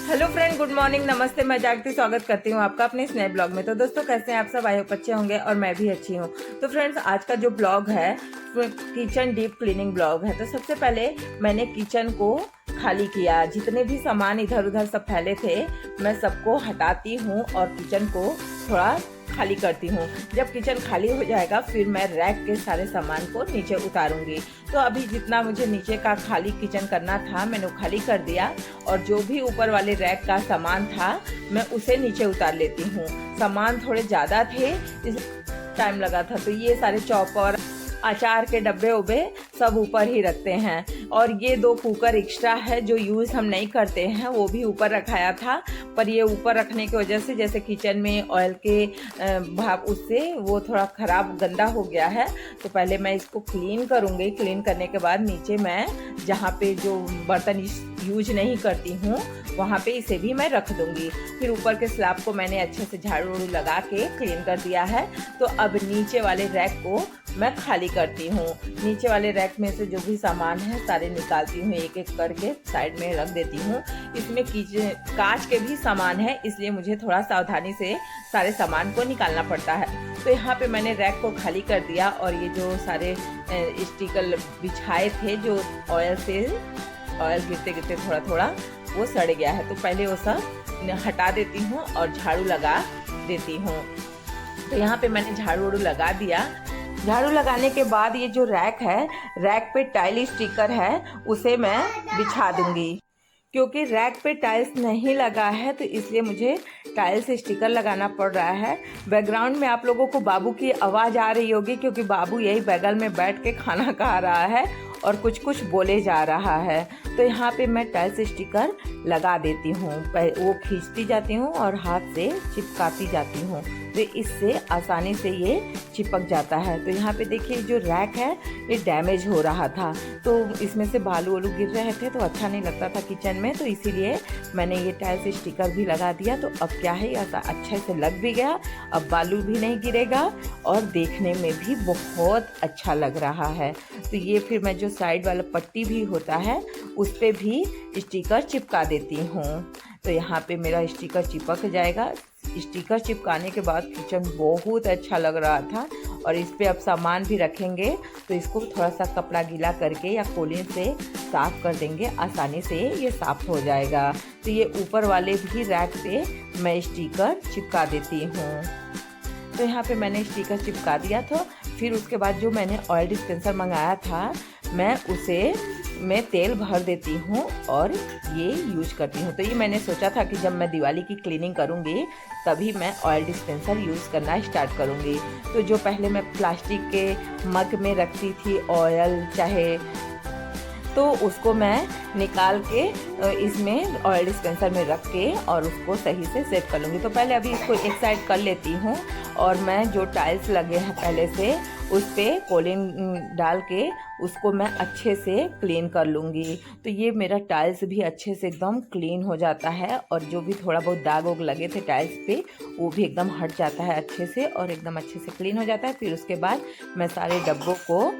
Hello friend, good morning, नमस्ते। मैं जागती स्वागत करती हूँ आपका अपने इस नए ब्लॉग में। तो दोस्तों, कैसे हैं आप सब? आई होप अच्छे होंगे और मैं भी अच्छी हूँ। तो फ्रेंड्स, आज का जो ब्लॉग है किचन डीप क्लीनिंग ब्लॉग है। तो सबसे पहले मैंने किचन को खाली किया। जितने भी सामान इधर उधर सब फैले थे मैं सबको हटाती हूँ और किचन को थोड़ा खाली करती हूँ। जब किचन खाली हो जाएगा फिर मैं रैक के सारे सामान को नीचे उतारूंगी। तो अभी जितना मुझे नीचे का खाली किचन करना था मैंने खाली कर दिया, और जो भी ऊपर वाले रैक का सामान था मैं उसे नीचे उतार लेती हूँ। सामान थोड़े ज़्यादा थे, इस टाइम लगा था, तो ये सारे चॉपर, अचार के डब्बे उब्बे सब ऊपर ही रखते हैं। और ये 2 कुकर एक्स्ट्रा है जो यूज़ हम नहीं करते हैं, वो भी ऊपर रखाया था। पर ये ऊपर रखने की वजह से जैसे किचन में ऑयल के भाप, उससे वो थोड़ा ख़राब गंदा हो गया है। तो पहले मैं इसको क्लीन करूँगी। क्लीन करने के बाद नीचे मैं जहाँ पे जो बर्तन यूज नहीं करती हूँ वहाँ पे इसे भी मैं रख दूँगी। फिर ऊपर के स्लैब को मैंने अच्छे से झाड़ू वाड़ू लगा के क्लीन कर दिया है। तो अब नीचे वाले रैक को मैं खाली करती हूँ। नीचे वाले रैक में से जो भी सामान है सारे निकालती हूँ, एक एक करके साइड में रख देती हूँ। इसमें कांच के भी सामान है, इसलिए मुझे थोड़ा सावधानी से सारे सामान को निकालना पड़ता है। तो यहाँ पे मैंने रैक को खाली कर दिया, और ये जो सारे स्टिकर बिछाए थे जो ऑयल गिरते गिरते थोड़ा थोड़ा वो सड़ गया है, तो पहले वो सब हटा देती हूँ और झाड़ू लगा देती हूँ। तो यहाँ पे मैंने झाड़ू वाड़ू लगा दिया। झाड़ू लगाने के बाद ये जो रैक है, रैक पे टाइल स्टिकर है, उसे मैं बिछा दूंगी। क्योंकि रैक पे टाइल्स नहीं लगा है तो इसलिए मुझे टाइल्स स्टिकर लगाना पड़ रहा है। बैकग्राउंड में आप लोगों को बाबू की आवाज़ आ रही होगी, क्योंकि बाबू यही बगल में बैठ के खाना खा रहा है और कुछ कुछ बोले जा रहा है। तो यहाँ पे मैं टाइल्स स्टिकर लगा देती हूँ। वो खींचती जाती हूँ और हाथ से चिपकाती जाती हूँ, तो इससे आसानी से ये चिपक जाता है। तो यहाँ पे देखिए जो रैक है ये डैमेज हो रहा था, तो इसमें से बालू वालू गिर रहे थे तो अच्छा नहीं लगता था किचन में, तो इसीलिए मैंने ये टाइल्स स्टिकर भी लगा दिया। तो अब क्या है, अच्छे से लग भी गया, अब बालू भी नहीं गिरेगा और देखने में भी बहुत अच्छा लग रहा है। तो ये फिर मैं जो साइड वाला पट्टी भी होता है उस पर भी स्टिकर चिपका देती हूँ। तो यहाँ पे मेरा स्टिकर चिपक जाएगा। स्टिकर चिपकाने के बाद किचन बहुत अच्छा लग रहा था। और इस पे अब सामान भी रखेंगे तो इसको थोड़ा सा कपड़ा गीला करके या कोलिन से साफ़ कर देंगे, आसानी से ये साफ़ हो जाएगा। तो ये ऊपर वाले भी रैक पे मैं स्टिकर चिपका देती हूँ। तो यहाँ पे मैंने स्टिकर चिपका दिया था। फिर उसके बाद जो मैंने ऑयल डिस्पेंसर मंगाया था मैं तेल भर देती हूँ और ये यूज करती हूँ। तो ये मैंने सोचा था कि जब मैं दिवाली की क्लीनिंग करूँगी तभी मैं ऑयल डिस्पेंसर यूज़ करना स्टार्ट करूँगी। तो जो पहले मैं प्लास्टिक के मग में रखती थी ऑयल चाहे, तो उसको मैं निकाल के इसमें ऑयल डिस्पेंसर में रख के और उसको सही से सेट कर लूँगी। तो पहले अभी इसको एक साइड कर लेती हूँ, और मैं जो टाइल्स लगे हैं पहले से उस पर कोलिन डाल के उसको मैं अच्छे से क्लीन कर लूँगी। तो ये मेरा टाइल्स भी अच्छे से एकदम क्लीन हो जाता है, और जो भी थोड़ा बहुत दाग वोग लगे थे टाइल्स पे वो भी एकदम हट जाता है अच्छे से, और एकदम अच्छे से क्लीन हो जाता है। फिर उसके बाद मैं सारे डब्बों को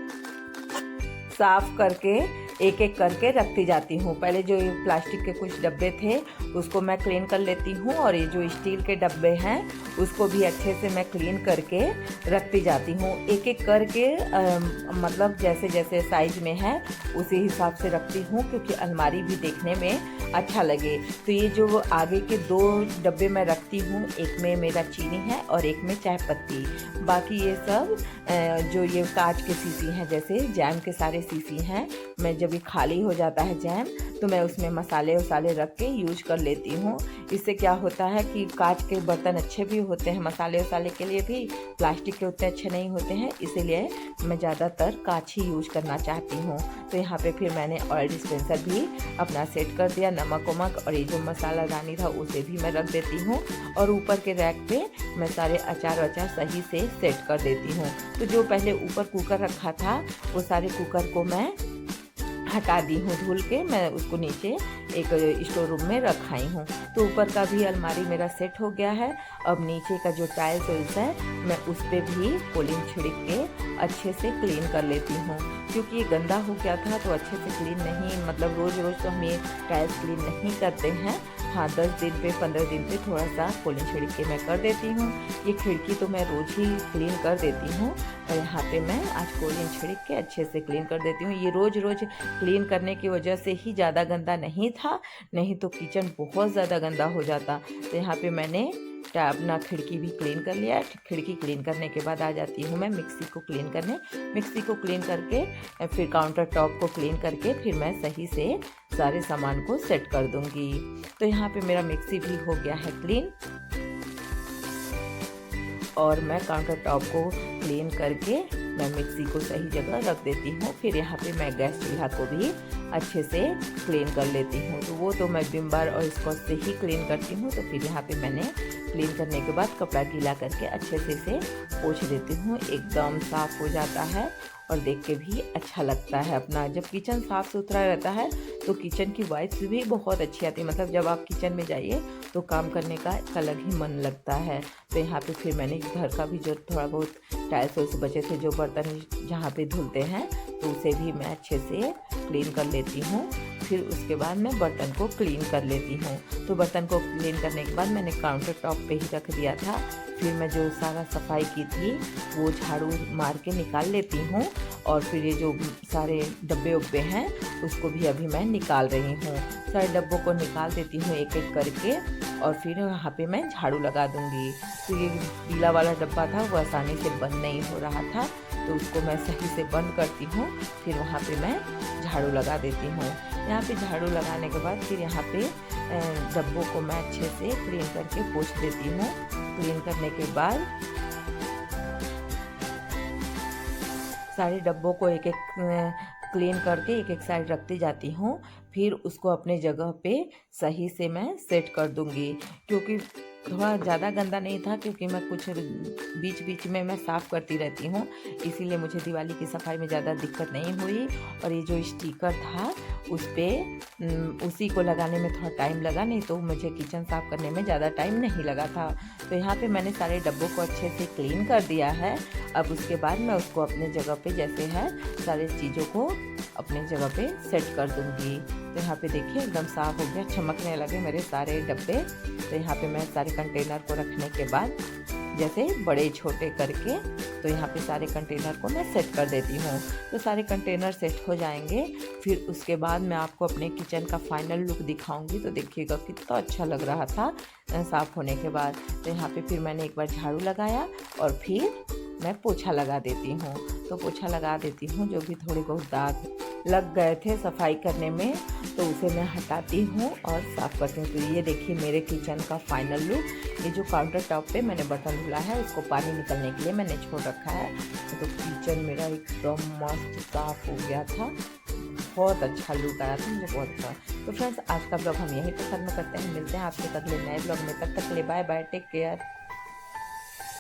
साफ़ करके एक एक करके रखती जाती हूँ। पहले जो ये प्लास्टिक के कुछ डब्बे थे उसको मैं क्लीन कर लेती हूँ, और ये जो स्टील के डब्बे हैं उसको भी अच्छे से मैं क्लीन करके रखती जाती हूँ। एक एक करके मतलब जैसे जैसे साइज में है उसी हिसाब से रखती हूँ, क्योंकि अलमारी भी देखने में अच्छा लगे। तो ये जो आगे के 2 डब्बे मैं रखती हूँ, एक में मेरा चीनी है और एक में चाय पत्ती। बाकी ये सब जो ये कांच के शीशी हैं, जैसे जैम के सारे शीशी हैं, मैं जब ये खाली हो जाता है जैम तो मैं उसमें मसाले वसाले रख के यूज कर लेती हूँ। इससे क्या होता है कि कांच के बर्तन अच्छे भी होते हैं मसाले वसाले के लिए भी, प्लास्टिक के उतने अच्छे नहीं होते हैं, इसीलिए मैं ज़्यादातर कांच ही यूज करना चाहती हूँ। तो यहाँ पे फिर मैंने ऑयल डिस्पेंसर भी अपना सेट कर दिया, नमक वमक और ये जो मसाला दानी था उसे भी मैं रख देती हूँ, और ऊपर के रैक पे मैं सारे अचार वचार सही से सेट कर देती हूँ। तो जो पहले ऊपर कुकर रखा था वो सारे कुकर को मैं हटा दी हूँ, धुल के मैं उसको नीचे एक स्टोर रूम में रखाई हूँ। तो ऊपर का भी अलमारी मेरा सेट हो गया है। अब नीचे का जो टाइल्स वाइल्स है मैं उस पर भी कोलिन छिड़क के अच्छे से क्लीन कर लेती हूँ, क्योंकि ये गंदा हो गया था तो अच्छे से क्लीन नहीं, मतलब रोज़ रोज़ तो हम ये टाइल्स क्लीन नहीं करते हैं, हाँ 10 दिन पे 15 दिन पे थोड़ा सा पोलिन छिड़क के मैं कर देती हूँ। ये खिड़की तो मैं रोज़ ही क्लीन कर देती हूँ और यहाँ पे मैं आज पोलिन छिड़क के अच्छे से क्लीन कर देती हूँ। ये रोज़ रोज़ क्लीन करने की वजह से ही ज़्यादा गंदा नहीं था, नहीं तो किचन बहुत ज़्यादा गंदा हो जाता। तो यहाँ पे मैंने अपना खिड़की भी क्लीन कर लिया। खिड़की क्लीन करने के बाद आ जाती हूँ मैं मिक्सी को क्लीन करने। मिक्सी को क्लीन करके फिर काउंटर टॉप को क्लीन करके फिर मैं सही से सारे सामान को सेट कर दूँगी। तो यहाँ पे मेरा मिक्सी भी हो गया है क्लीन और मैं काउंटर टॉप को क्लीन करके मैं मिक्सी को सही जगह रख देती हूँ। फिर यहाँ पे मैं गैस चूल्हा को भी अच्छे से क्लीन कर लेती हूँ। तो वो तो मैं विम बार और स्कॉच से ही क्लीन करती हूँ। तो फिर यहाँ पे मैंने क्लीन करने के बाद कपड़ा गीला करके अच्छे से इसे पोंछ देती हूँ। एकदम साफ़ हो जाता है और देख के भी अच्छा लगता है। अपना जब किचन साफ़ सुथरा रहता है तो किचन की वाइब्स भी बहुत अच्छी आती है। मतलब जब आप किचन में जाइए तो काम करने का एक अलग ही मन लगता है। तो यहाँ पे फिर मैंने घर का भी जो थोड़ा बहुत टाइल्स वाइल्स बचे थे, जो बर्तन जहाँ पे धुलते हैं, तो उसे भी मैं अच्छे से क्लीन कर लेती हूँ। फिर उसके बाद मैं बर्तन को क्लीन कर लेती हूँ। तो बर्तन को क्लीन करने के बाद मैंने काउंटर टॉप पे ही रख दिया था। फिर मैं जो सारा सफाई की थी वो झाड़ू मार के निकाल लेती हूँ और फिर ये जो सारे डब्बे उब्बे हैं उसको भी अभी मैं निकाल रही हूँ। सारे डब्बों को निकाल देती हूँ एक एक करके और फिर यहाँ पे मैं झाड़ू लगा दूँगी। तो ये पीला वाला डब्बा था वो आसानी से बंद नहीं हो रहा था, तो उसको मैं सही से बंद करती हूँ। फिर वहाँ पे मैं झाड़ू लगा देती हूँ। यहाँ पे झाड़ू लगाने के बाद फिर यहाँ पे डब्बों को मैं अच्छे से क्लीन करके पोंछ देती हूँ। क्लीन करने के बाद सारे डब्बों को एक एक क्लीन करके एक एक साइड रखती जाती हूँ। फिर उसको अपने जगह पे सही से मैं सेट कर दूँगी, क्योंकि थोड़ा ज़्यादा गंदा नहीं था, क्योंकि मैं कुछ बीच बीच में मैं साफ़ करती रहती हूँ, इसीलिए मुझे दिवाली की सफाई में ज़्यादा दिक्कत नहीं हुई। और ये जो स्टिकर था उस पर उसी को लगाने में थोड़ा टाइम लगा, नहीं तो मुझे किचन साफ़ करने में ज़्यादा टाइम नहीं लगा था। तो यहाँ पे मैंने सारे डब्बों को अच्छे से क्लीन कर दिया है। अब उसके बाद मैं उसको अपने जगह पे जैसे है सारी चीज़ों को अपनी जगह पे सेट कर दूँगी। तो यहाँ पे देखिए एकदम साफ़ हो गया, चमकने लगे मेरे सारे डब्बे। तो यहाँ पे मैं सारे कंटेनर को रखने के बाद जैसे बड़े छोटे करके तो यहाँ पे सारे कंटेनर को मैं सेट कर देती हूँ। तो सारे कंटेनर सेट हो जाएंगे, फिर उसके बाद मैं आपको अपने किचन का फाइनल लुक दिखाऊंगी। तो देखिएगा कितना अच्छा लग रहा था साफ़ होने के बाद। तो यहाँ पे फिर मैंने एक बार झाड़ू लगाया और फिर मैं पोछा लगा देती हूँ। तो पोछा लगा देती हूँ, जो भी थोड़े बहुत दाग लग गए थे सफाई करने में तो उसे मैं हटाती हूँ और साफ़ करती हूँ। तो ये देखिए मेरे किचन का फाइनल लुक। ये जो काउंटर टॉप पे मैंने बर्तन धुला है उसको पानी निकलने के लिए मैंने छोड़ रखा है। तो किचन मेरा एकदम मस्त साफ़ हो गया था, बहुत अच्छा लुक आया था, मुझे बहुत अच्छा। तो फ्रेंड्स आज का ब्लॉग हम यहीं पर खत्म करते हैं। मिलते हैं आपसे अगले नए ब्लॉग में, तब तक के लिए बाय बाय, टेक केयर।